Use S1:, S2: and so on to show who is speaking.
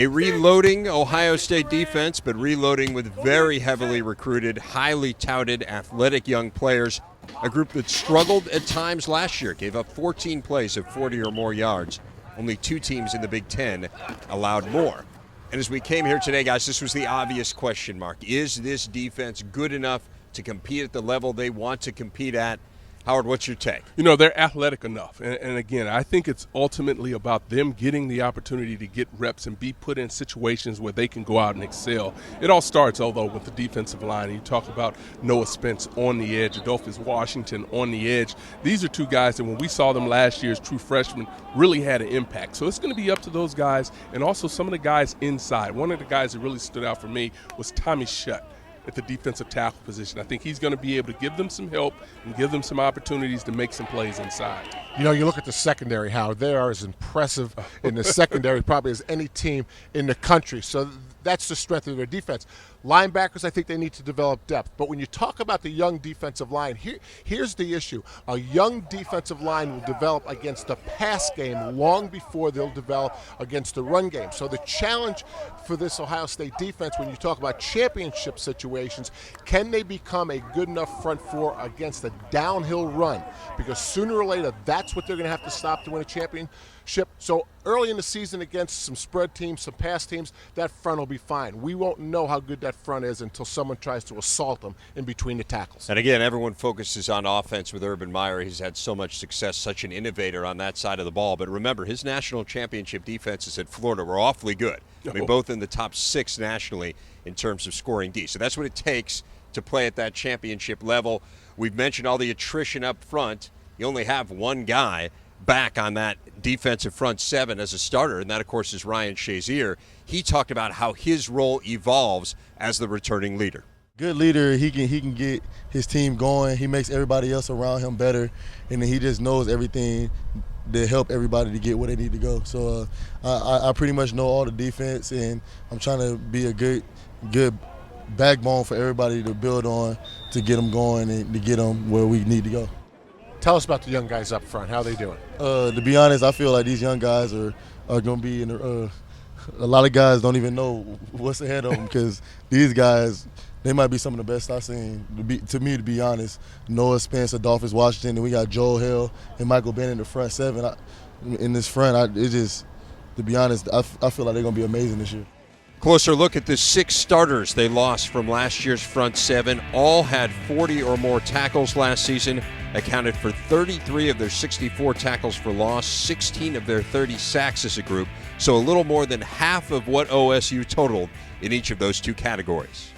S1: A reloading Ohio State defense, but reloading with very heavily recruited, highly touted, athletic young players. A group that struggled at times last year, gave up 14 plays of 40 or more yards. Only 2 teams in the Big Ten allowed more. And as we came here today, guys, this was the obvious question mark. Is this defense good enough to compete at the level they want to compete at? Howard, what's your take?
S2: You know, they're athletic enough. And again, I think it's ultimately about them getting the opportunity to get reps and be put in situations where they can go out and excel. It all starts, although, with the defensive line. You talk about Noah Spence on the edge, Adolphus Washington on the edge. These are 2 guys that when we saw them last year as true freshmen really had an impact. So it's going to be up to those guys and also some of the guys inside. One of the guys that really stood out for me was Tommy Shutt at the defensive tackle position. I think he's going to be able to give them some help and give them some opportunities to make some plays inside.
S3: You know, you look at the secondary, Howard. They are as impressive in the secondary probably as any team in the country. So that's the strength of their defense. Linebackers, I think they need to develop depth. But when you talk about the young defensive line, here's the issue. A young defensive line will develop against the pass game long before they'll develop against the run game. So the challenge for this Ohio State defense, when you talk about championship situations, can they become a good enough front four against a downhill run? Because sooner or later, that's what they're going to have to stop to win a championship. So early in the season against some spread teams, some pass teams, that front will be fine. We won't know how good that front is until someone tries to assault them in between the tackles.
S1: And again, everyone focuses on offense with Urban Meyer. He's had so much success, such an innovator on that side of the ball. But remember, his national championship defenses at Florida were awfully good. I mean, both in the top 6 nationally in terms of scoring D. So that's what it takes to play at that championship level. We've mentioned all the attrition up front. You only have one guy back on that defensive front 7 as a starter, and that, of course, is Ryan Shazier. He talked about how his role evolves as the returning leader.
S4: Good leader, he can get his team going. He makes everybody else around him better, and then he just knows everything to help everybody to get where they need to go. So I pretty much know all the defense, and I'm trying to be a good backbone for everybody to build on to get them going and to get them where we need to go.
S3: Tell us about the young guys up front. How are they doing?
S4: To be honest, I feel like these young guys are going to be in a lot of guys don't even know what's ahead of them because these guys, they might be some of the best I've seen. To be honest, Noah Spence, Adolphus Washington, and we got Joel Hill and Michael Bennett in the front 7. In this front, to be honest, I feel like they're going to be amazing this year.
S1: Closer look at the 6 starters they lost from last year's front 7. All had 40 or more tackles last season, accounted for 33 of their 64 tackles for loss, 16 of their 30 sacks as a group, so a little more than half of what OSU totaled in each of those 2 categories.